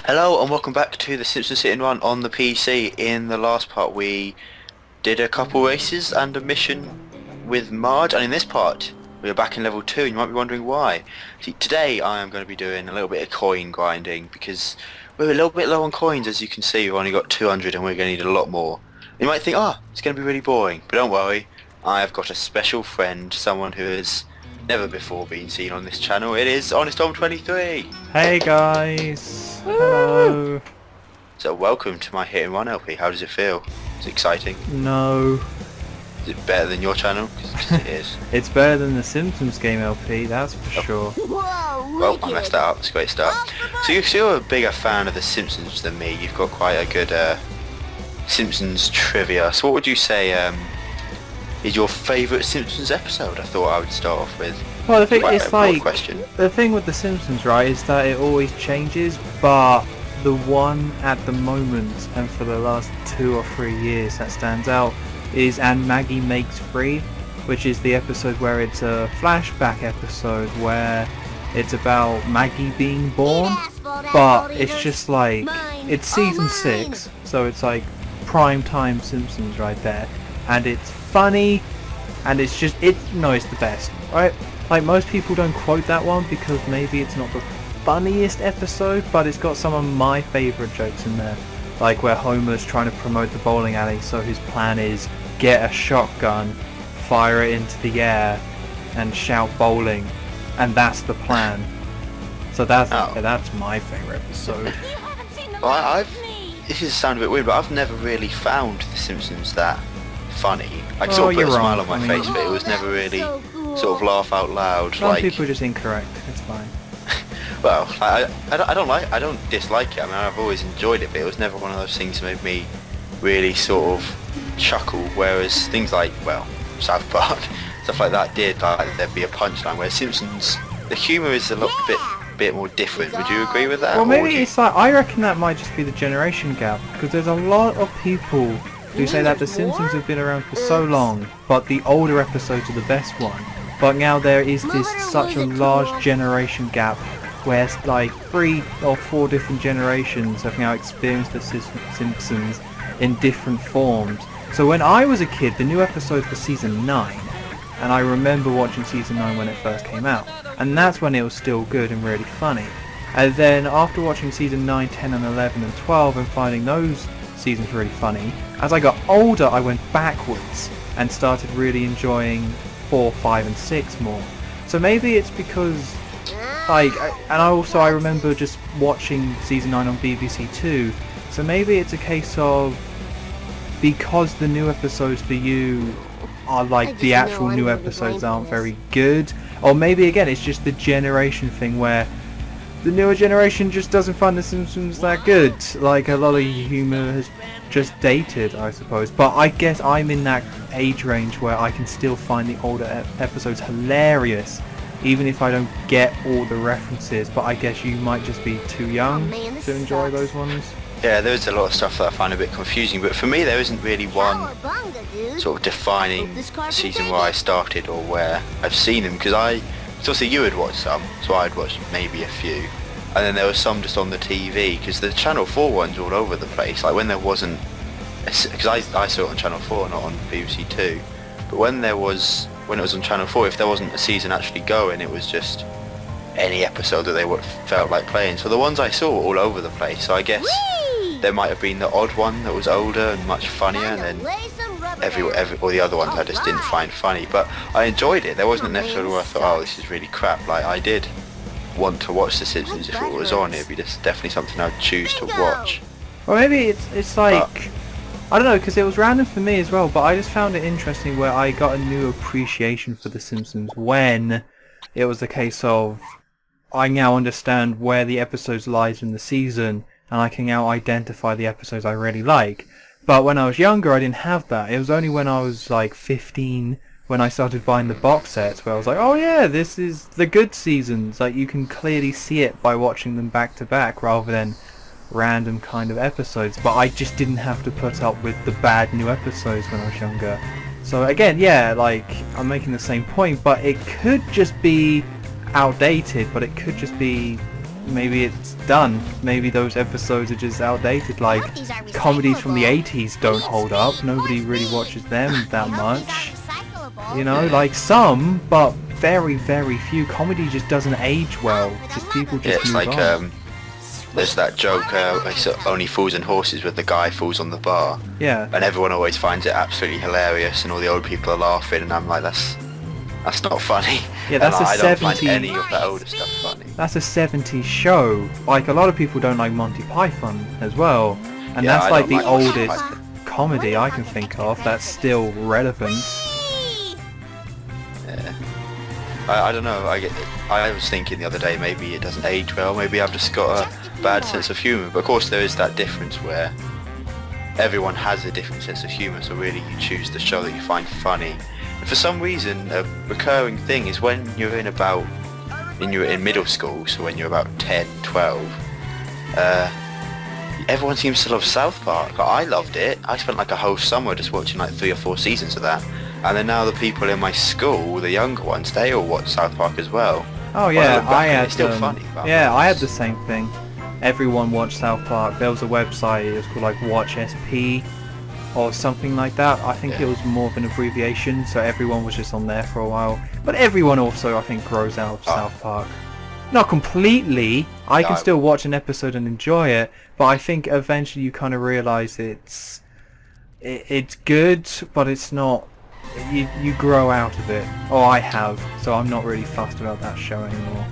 Hello and welcome back to the Simpsons Hit and Run on the PC. In the last part we did a couple races and a mission with Marge, and in this part we are back in level 2 and you might be wondering why. See, today I am going to be doing a little bit of coin grinding because we're a little bit low on coins. As you can see, we've only got 200 and we're going to need a lot more. You might think, it's going to be really boring, but don't worry, I have got a special friend, someone who has never before been seen on this channel. It is Honestom23! Hey guys! Hello! So welcome to my Hit and Run LP. How does it feel? Is it exciting? No. Is it better than your channel? 'Cause it is. It's better than the Simpsons game LP, that's for sure. Whoa, Well, I messed that up. It's a great start. So you're a bigger fan of the Simpsons than me. You've got quite a good Simpsons trivia. So what would you say is your favourite Simpsons episode? I thought I would start off with. Well, the thing Quite is, a broad like, question. the thing with the Simpsons, right, is that it always changes, but the one at the moment, and for the last 2 or 3 years that stands out, is And Maggie Makes Free, which is the episode where it's a flashback episode where it's about Maggie being born, but it's just like, it's season 6, so it's like prime time Simpsons right there, and it's funny, and it's just, it's the best, right? Like, most people don't quote that one because maybe it's not the funniest episode, but it's got some of my favourite jokes in there, like where Homer's trying to promote the bowling alley, so his plan is get a shotgun, fire it into the air, and shout bowling, and that's the plan. So that's my favourite episode. Well, this is sound a bit weird, but I've never really found the Simpsons that funny. I sort of put a smile on my face, but it was never really sort of laugh out loud. Some people are just incorrect. It's fine. Well, I don't dislike it. I mean, I've always enjoyed it, but it was never one of those things that made me really sort of chuckle. Whereas things like, well, South Park, stuff like that did. Like there'd be a punchline. Where Simpsons, the humour is a little bit more different. Would you agree with that? Well, maybe it's like, I reckon that might just be the generation gap, because there's a lot of people who say that the Simpsons have been around for so long, but the older episodes are the best one. But now there is such a large generation gap where like 3 or 4 different generations have now experienced the Simpsons in different forms. So when I was a kid, the new episodes were season 9, and I remember watching season 9 when it first came out, and that's when it was still good and really funny. And then after watching season 9, 10 and 11 and 12 and finding those seasons really funny, as I got older I went backwards and started really enjoying 4, 5 and 6 more. So maybe it's because, like, and I remember just watching season 9 on BBC 2, so maybe it's a case of, because the new episodes for you are like the actual new episodes aren't very good, or maybe again it's just the generation thing where the newer generation just doesn't find the Simpsons that good. Like, a lot of humour has just dated, I suppose. But I guess I'm in that age range where I can still find the older episodes hilarious, even if I don't get all the references. But I guess you might just be too young to enjoy those ones. Yeah, there's a lot of stuff that I find a bit confusing, but for me there isn't really one sort of defining season where I started or where I've seen them, because obviously you had watched some, so I'd watched maybe a few, and then there was some just on the TV, because the Channel 4 ones all over the place, like when there wasn't, because I saw it on Channel 4, not on BBC 2, but when it was on Channel 4, if there wasn't a season actually going, it was just any episode that they felt like playing. So the ones I saw were all over the place, so I guess there might have been the odd one that was older and much funnier, and then all the other ones I just didn't find funny, but I enjoyed it. There wasn't an episode where I thought, this is really crap. Like, I did want to watch The Simpsons if it was on. It'd be just definitely something I'd choose to watch. Or maybe it's like, I don't know, because it was random for me as well, but I just found it interesting where I got a new appreciation for The Simpsons when it was the case of, I now understand where the episodes lies in the season, and I can now identify the episodes I really like. But when I was younger I didn't have that. It was only when I was like 15 when I started buying the box sets where I was like, oh yeah, this is the good seasons. Like, you can clearly see it by watching them back to back rather than random kind of episodes. But I just didn't have to put up with the bad new episodes when I was younger. So again, yeah, like, I'm making the same point, but it could just be outdated, but it could just be maybe it's done. Maybe those episodes are just outdated. Like comedies from the 80s don't hold up. Nobody really watches them that much. You know, like some, but very, very few. Comedy just doesn't age well. Just people just it's move like on. there's that joke, it's only fools and horses, where the guy falls on the bar. Yeah. And everyone always finds it absolutely hilarious, and all the old people are laughing, and I'm like, that's not funny. Yeah, that's and a I don't 70s... find any of that older stuff funny. That's a 70s show. Like, a lot of people don't like Monty Python as well. And Yeah, that's I like don't the like Monty oldest Python. comedy I can think of that's still relevant. Yeah. I don't know, I was thinking the other day, maybe it doesn't age well, maybe I've just got a bad sense of humour, but of course there is that difference where everyone has a different sense of humour, so really you choose the show that you find funny. And for some reason, a recurring thing is when you're in middle school, so when you're about 10, 12, everyone seems to love South Park. Like, I loved it. I spent like a whole summer just watching like 3 or 4 seasons of that. And then now the people in my school, the younger ones, they all watch South Park as well. Oh yeah, I had it's still funny. yeah, I had the same thing. Everyone watched South Park. There was a website, it was called like Watch SP or something like that. I think it was more of an abbreviation, so everyone was just on there for a while. But everyone also, I think, grows out of South Park. Not completely. I can still watch an episode and enjoy it, but I think eventually you kind of realise it's good, but it's not. You grow out of it. Or I have, so I'm not really fussed about that show anymore.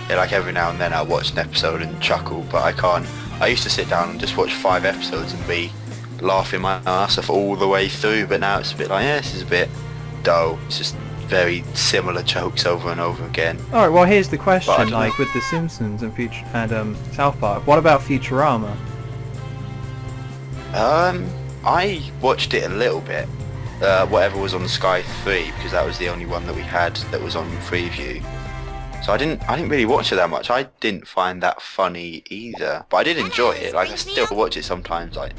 Yeah, like every now and then I'll watch an episode and chuckle, but I can't. I used to sit down and just watch 5 episodes and be laughing my ass off all the way through, but now it's a bit like, yeah, this is a bit dull. It's just very similar jokes over and over again. Alright, well here's the question, But like with The Simpsons and South Park, what about Futurama? I watched it a little bit. Whatever was on Sky 3, because that was the only one that we had that was on Freeview. So I didn't really watch it that much. I didn't find that funny either, but I did enjoy it. Like, I still watch it sometimes. Like,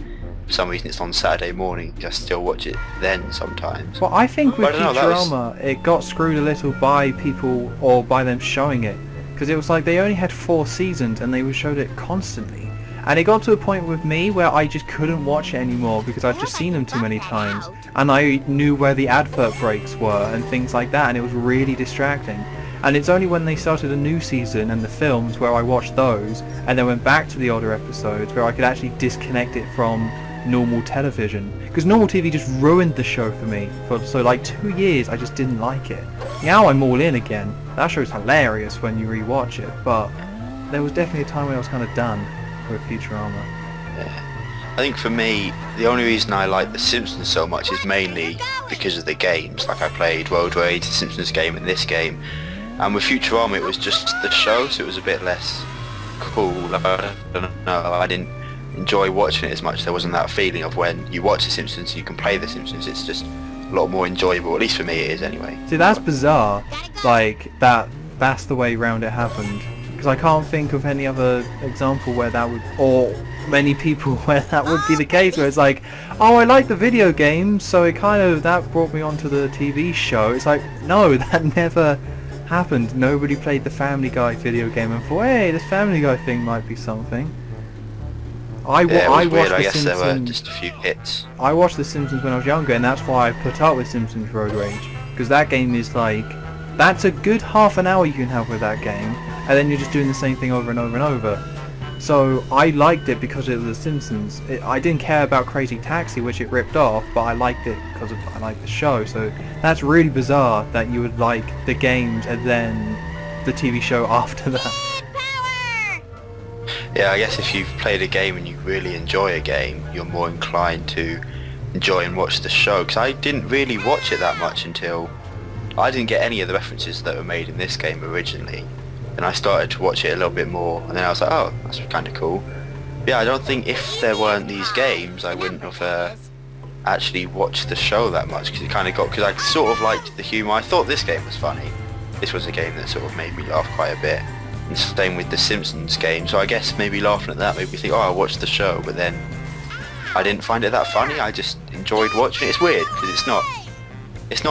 for some reason it's on Saturday morning, I still watch it then sometimes. Well, I think with But I don't know, Futurama, it got screwed a little by people, or by them showing it, because it was like they only had 4 seasons and they showed it constantly. And it got to a point with me where I just couldn't watch it anymore because I'd just seen them too many times, and I knew where the advert breaks were and things like that, and it was really distracting. And it's only when they started a new season and the films where I watched those, and then went back to the older episodes where I could actually disconnect it from normal television. Because normal TV just ruined the show for me. So like 2 years I just didn't like it. Now I'm all in again. That show's hilarious when you rewatch it, but there was definitely a time when I was kind of done with Futurama. Yeah. I think for me, the only reason I like The Simpsons so much is mainly because of the games. Like, I played Road Rage, The Simpsons game, and this game. And with Futurama, it was just the show, so it was a bit less cool. Like, I don't know, I didn't enjoy watching it as much. There wasn't that feeling of when you watch The Simpsons, you can play The Simpsons. It's just a lot more enjoyable, at least for me it is anyway. See, that's bizarre. Like, that's the way round it happened. Because I can't think of any other example where that would, or many people where that would be the case, where it's like, oh, I like the video game, so it kind of, that brought me onto the TV show. It's like, no, that never happened. Nobody played the Family Guy video game and thought, hey, this Family Guy thing might be something. I watched weird. The I guess Simpsons. there were just a few hits. I watched The Simpsons when I was younger, and that's why I put up with Simpsons Road Rage, because that game is like, that's a good half an hour you can have with that game, and then you're just doing the same thing over and over and over. So I liked it because it was The Simpsons. I didn't care about Crazy Taxi, which it ripped off, but I liked it because I liked the show. So that's really bizarre that you would like the games and then the TV show after that. Yeah, I guess if you've played a game and you really enjoy a game, you're more inclined to enjoy and watch the show. Because I didn't really watch it that much until I didn't get any of the references that were made in this game originally. And I started to watch it a little bit more, and then I was like, oh, that's kind of cool. But yeah, I don't think if there weren't these games, I wouldn't have actually watched the show that much, because it kind of got, because I sort of liked the humour. I thought this game was funny. This was a game that sort of made me laugh quite a bit. And same with the Simpsons game, so I guess maybe laughing at that made me think, oh, I'll watch the show, but then I didn't find it that funny. I just enjoyed watching it. It's weird, because it's not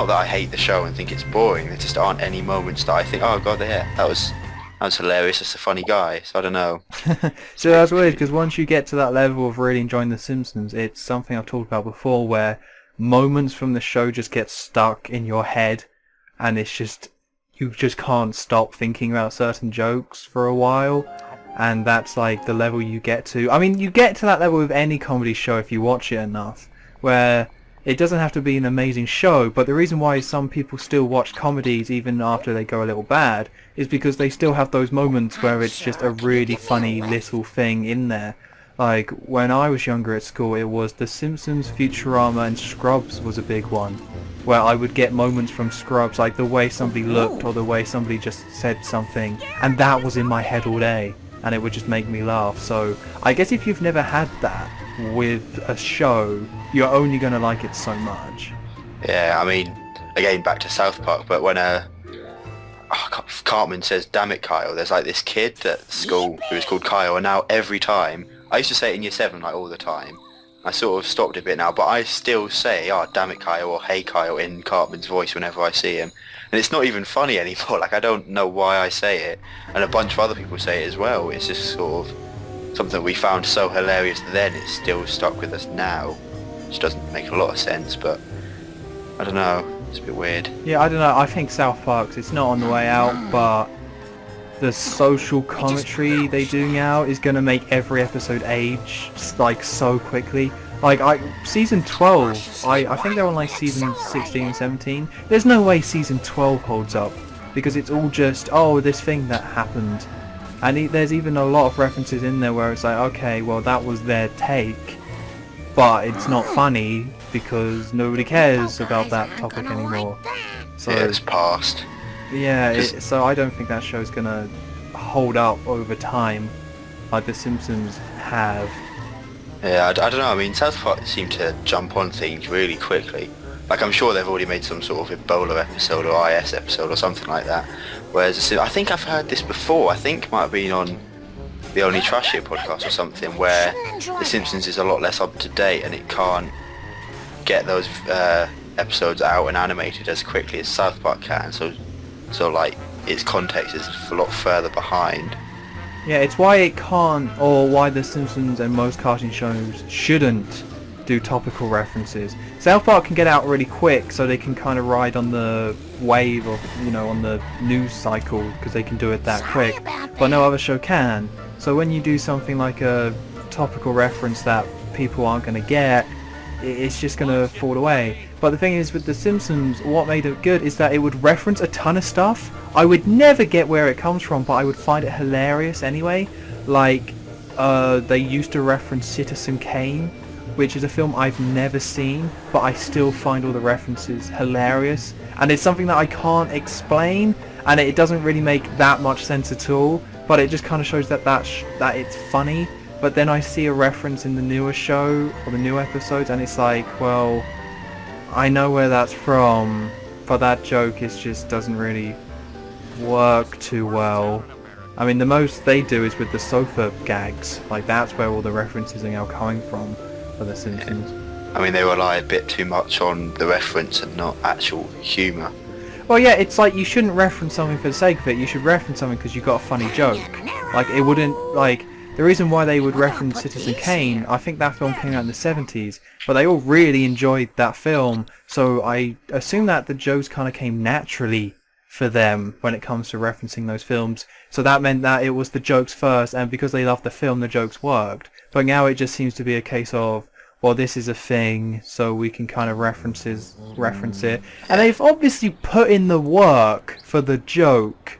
that I hate the show and think it's boring. There just aren't any moments that I think, oh god, yeah, that was That's hilarious. That's a funny guy. So I don't know. So that's weird, because once you get to that level of really enjoying The Simpsons, it's something I've talked about before, where moments from the show just get stuck in your head, and it's just, you just can't stop thinking about certain jokes for a while, and that's like the level you get to. I mean, you get to that level with any comedy show if you watch it enough, where it doesn't have to be an amazing show, but the reason why some people still watch comedies even after they go a little bad is because they still have those moments where it's just a really funny little thing in there. Like, when I was younger at school, it was The Simpsons, Futurama, and Scrubs was a big one, where I would get moments from Scrubs, like the way somebody looked or the way somebody just said something, and that was in my head all day, and it would just make me laugh. So I guess if you've never had that with a show, you're only going to like it so much. Yeah, I mean, again, back to South Park, but when Cartman says, "Damn it, Kyle," there's like this kid at school who was called Kyle, and now every time, I used to say it in year 7 like all the time. I sort of stopped a bit now, but I still say, "Oh, damn it, Kyle," or "Hey, Kyle," in Cartman's voice whenever I see him. And it's not even funny anymore. Like, I don't know why I say it, and a bunch of other people say it as well. It's just sort of something we found so hilarious then, it's still stuck with us now, which doesn't make a lot of sense, but I don't know, it's a bit weird. Yeah, I don't know, I think South Park's, it's not on the way out, but the social commentary they do now is going to make every episode age, like, so quickly. Like, season 12, I think they're on like season 16 and 17, there's no way season 12 holds up, because it's all just, oh, this thing that happened. And there's even a lot of references in there where it's like, okay, well, that was their take, but it's not funny because nobody cares about that topic anymore. So yeah, it's past. Yeah, so I don't think that show's gonna hold up over time like The Simpsons have. Yeah, I don't know. I mean, South Park seem to jump on things really quickly. Like, I'm sure they've already made some sort of Ebola episode or IS episode or something like that. Whereas, I think I've heard this before. I think it might have been on the Only Trash Here podcast or something, where The Simpsons is a lot less up to date and it can't get those episodes out and animated as quickly as South Park can. So like, its context is a lot further behind. Yeah, it's why it can't, or why The Simpsons and most cartoon shows shouldn't do topical references. South Park can get out really quick, so they can kind of ride on the wave of, you know, on the news cycle, because they can do it that quick, but no other show can. So when you do something like a topical reference that people aren't going to get, it's just going to fall away. But the thing is, with The Simpsons, what made it good is that it would reference a ton of stuff. I would never get where it comes from, but I would find it hilarious anyway. Like, they used to reference Citizen Kane, which is a film I've never seen, but I still find all the references hilarious. And it's something that I can't explain, and it doesn't really make that much sense at all, but it just kind of shows that that it's funny. But then I see a reference in the newer show, or the new episodes, and it's like, well, I know where that's from, but that joke just doesn't really work too well. I mean, the most they do is with the sofa gags. Like, that's where all the references are now coming from for The Simpsons. I mean, they rely a bit too much on the reference and not actual humour. Well, yeah, it's like, you shouldn't reference something for the sake of it. You should reference something because you've got a funny joke. Like, it wouldn't, like, the reason why they would reference Citizen Kane, I think that film came out in the 70s, but they all really enjoyed that film, so I assume that the jokes kind of came naturally for them when it comes to referencing those films. So that meant that it was the jokes first, and because they loved the film, the jokes worked. But now it just seems to be a case of, well, this is a thing, so we can kind of reference it. And they've obviously put in the work for the joke,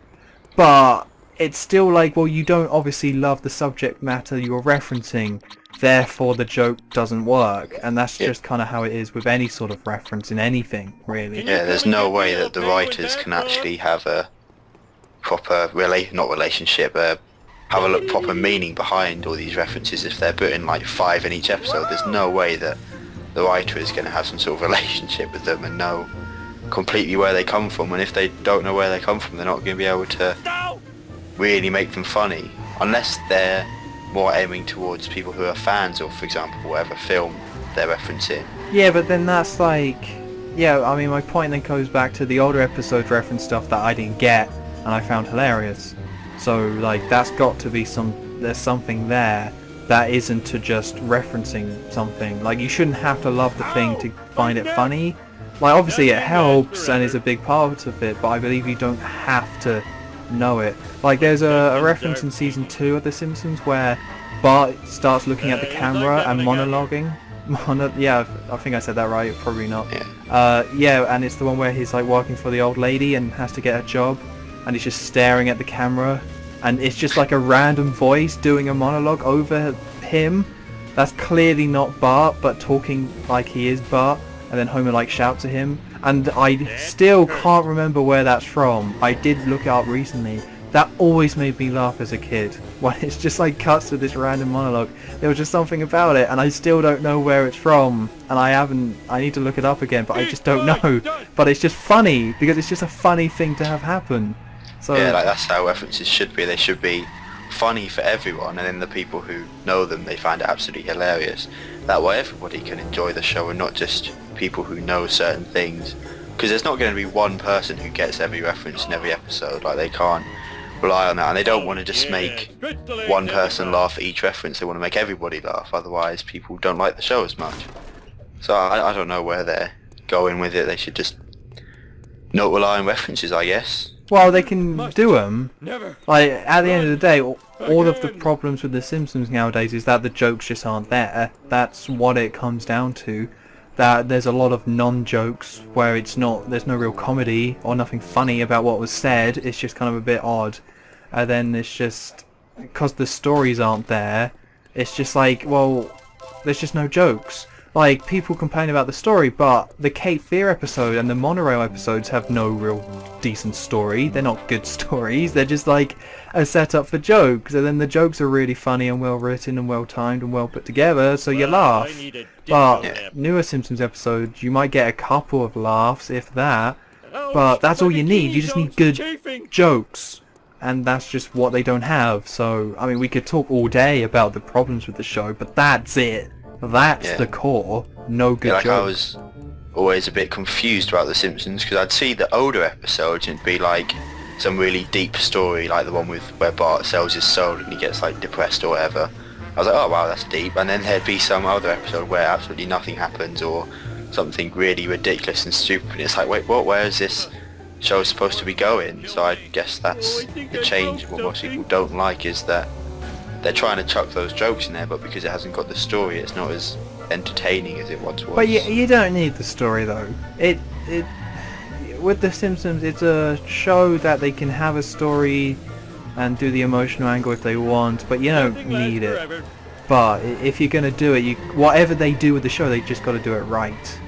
but it's still like, well, you don't obviously love the subject matter you're referencing, therefore the joke doesn't work. And that's just kind of how it is with any sort of reference in anything, really. Yeah, there's no way that the writers can actually have a proper have a proper meaning behind all these references if they're putting like 5 in each episode. There's no way that the writer is going to have some sort of relationship with them and know completely where they come from, and if they don't know where they come from, they're not going to be able to really make them funny, unless they're more aiming towards people who are fans of, for example, whatever film they're referencing. Yeah, but then that's like, yeah, I mean, my point then goes back to the older episode reference stuff that I didn't get and I found hilarious. So like that's got to be there's something there that isn't to just referencing something. Like you shouldn't have to love the thing to find it funny. Like obviously it helps and is a big part of it, but I believe you don't have to know it. Like there's a reference in season 2 of The Simpsons where Bart starts looking at the camera and monologuing. Yeah, I think I said that right, probably not. Yeah, and it's the one where he's like working for the old lady and has to get a job, and he's just staring at the camera, and it's just like a random voice doing a monologue over him. That's clearly not Bart, but talking like he is Bart, and then Homer like shouts at him, and I still can't remember where that's from. I did look it up recently. That always made me laugh as a kid. When it's just like cuts to this random monologue. There was just something about it, and I still don't know where it's from. And I need to look it up again, but I just don't know. But it's just funny, because it's just a funny thing to have happen. So yeah, like that's how references should be. They should be funny for everyone, and then the people who know them, they find it absolutely hilarious. That way everybody can enjoy the show, and not just people who know certain things. Because there's not going to be one person who gets every reference in every episode. Like they can't rely on that, and they don't want to just make one person laugh at each reference. They want to make everybody laugh, otherwise people don't like the show as much. So I don't know where they're going with it. They should just not rely on references, I guess. Well, they can do them. Like at the end of the day, all of the problems with The Simpsons nowadays is that the jokes just aren't there. That's what it comes down to. That there's a lot of non-jokes where there's no real comedy or nothing funny about what was said. It's just kind of a bit odd. And then it's just because the stories aren't there, it's just like, well, there's just no jokes. Like people complain about the story, but the Cape Fear episode and the Monorail episodes have no real decent story. They're not good stories. They're just like a setup for jokes, and then the jokes are really funny and well written and well timed and well put together, so you laugh. But newer Simpsons episodes, you might get a couple of laughs, if that, but that's all you need. You just need good jokes, and that's just what they don't have. So I mean, we could talk all day about the problems with the show, but that's it. That's the core. No good jokes. I was always a bit confused about The Simpsons, because I'd see the older episodes and it'd be like some really deep story, like the one with where Bart sells his soul and he gets like depressed or whatever. I was like, oh wow, that's deep. And then there'd be some other episode where absolutely nothing happens, or something really ridiculous and stupid, and it's like, wait, what? Where is this show supposed to be going? So I guess that's the change. What most people don't like is that they're trying to chuck those jokes in there, but because it hasn't got the story, it's not as entertaining as it once was. But you don't need the story though. It with The Simpsons, it's a show that they can have a story and do the emotional angle if they want, but you don't need it. But if you're gonna do it, whatever they do with the show, they just got to do it right,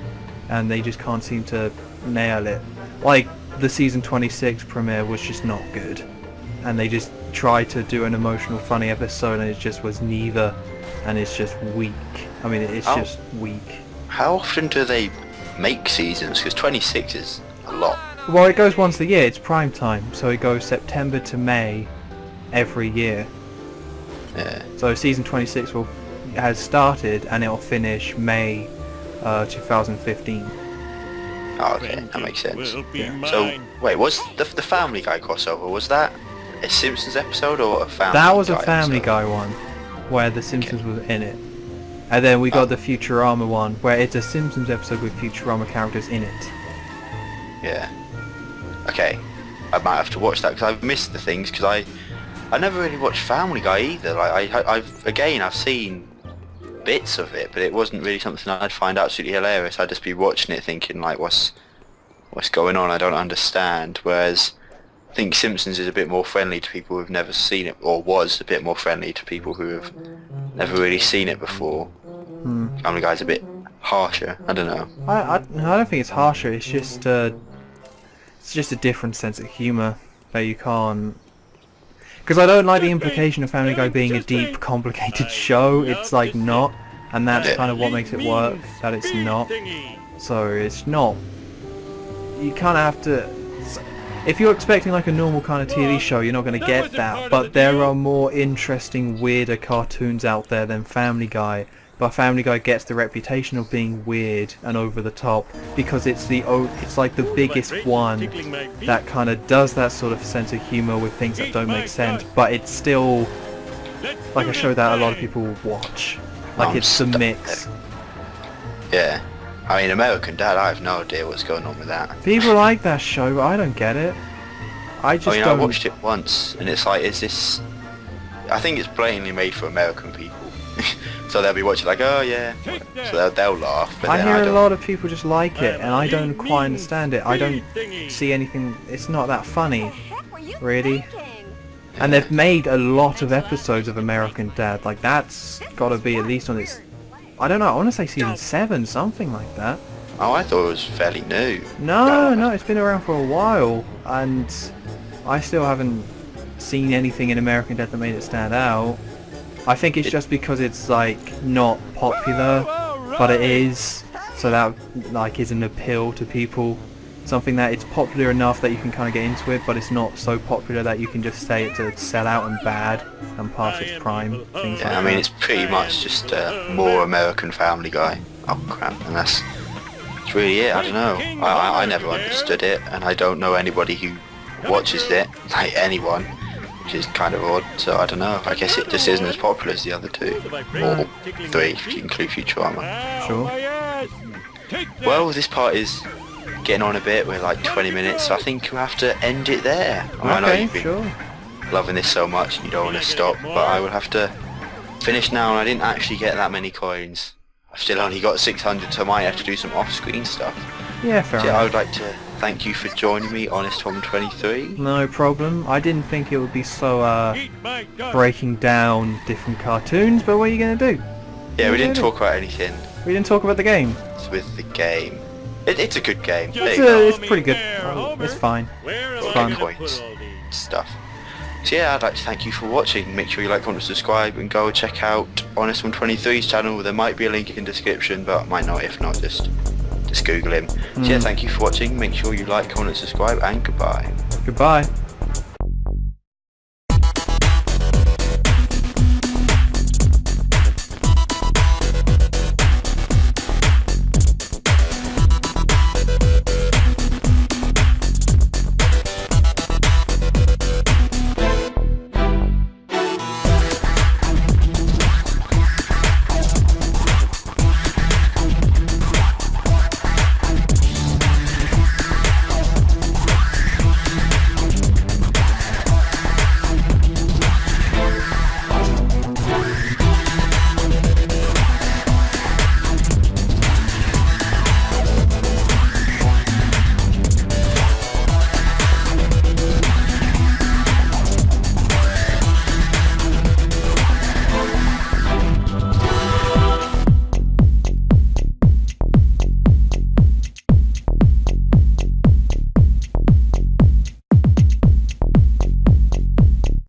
and they just can't seem to nail it. Like the season 26 premiere was just not good, and they just tried to do an emotional, funny episode, and it just was neither, and it's just weak. I mean, it's just weak. How often do they make seasons? Because 26 is a lot. Well, it goes once a year. It's prime time, so it goes September to May every year. Yeah. So season 26 has started, and it'll finish May 2015. Oh, okay, that makes sense. Yeah. So, wait, was the Family Guy crossover, was that a Simpsons episode or a Family Guy? That was a Family Guy one, where the Simpsons was in it. And then we got the Futurama one, where it's a Simpsons episode with Futurama characters in it. Yeah. Okay, I might have to watch that, because I've missed the things, because I never really watched Family Guy either. Like I've seen bits of it, but it wasn't really something I'd find absolutely hilarious. I'd just be watching it thinking like, what's going on? I don't understand. Whereas I think Simpsons is a bit more friendly to people who've never seen it, or was a bit more friendly to people who have never really seen it before. Family Guy's a bit harsher. I don't know. I don't think it's harsher. It's just a different sense of humour that you can't. Because I don't like the implication of Family Guy being a deep, complicated show. It's like not, and that's kind of what makes it work. That it's not. So it's not. You kind of have to. If you're expecting like a normal kind of TV show, you're not going to get that. But there are more interesting, weirder cartoons out there than Family Guy but Family Guy gets the reputation of being weird and over the top because it's like the biggest one that kind of does that sort of sense of humor with things that don't make sense, but it's still like a show that a lot of people will watch. Like it's the mix. Yeah. I mean, American Dad, I have no idea what's going on with that. People like that show, but I don't get it. I don't... I watched it once, and it's like, is this... I think it's blatantly made for American people. So they'll be watching like, oh yeah. So they'll laugh. But I then hear a lot of people just like it, and I don't quite understand it. I don't see anything... It's not that funny, really. And they've made a lot of episodes of American Dad. Like, that's got to be at least on its... I don't know, I want to say season 7, something like that. Oh, I thought it was fairly new. No, it's been around for a while, and I still haven't seen anything in American Dad that made it stand out. I think it's just because it's, like, not popular, but it is, so that, like, is an appeal to people. Something that it's popular enough that you can kind of get into it, but it's not so popular that you can just say it to sell out and bad and past its prime. Things like I mean, it's pretty much just a more American Family Guy. Oh crap, and that's really it. I don't know. I never understood it, and I don't know anybody who watches it, like anyone, which is kind of odd. So I don't know. I guess it just isn't as popular as the other two, or 3 if you include Futurama. Sure. Well, this part is getting on a bit. We're like 20 minutes, so I think we'll have to end it there. I know you've been loving this so much and you don't want to stop, but I will have to finish now, and I didn't actually get that many coins. I've still only got 600, so I might have to do some off-screen stuff. Yeah, fair enough. I would like to thank you for joining me, Honestom23. No problem. I didn't think it would be so breaking down different cartoons, but what are you going to do? Yeah, we didn't talk about anything. We didn't talk about the game. It's with the game. It's a good game. It's pretty good. It's fine. It's fun. Coins, stuff. So yeah, I'd like to thank you for watching. Make sure you like, comment, subscribe, and go check out Honestom23's channel. There might be a link in the description, but might not. If not, just Google him. So yeah, thank you for watching. Make sure you like, comment, subscribe, and goodbye. Goodbye.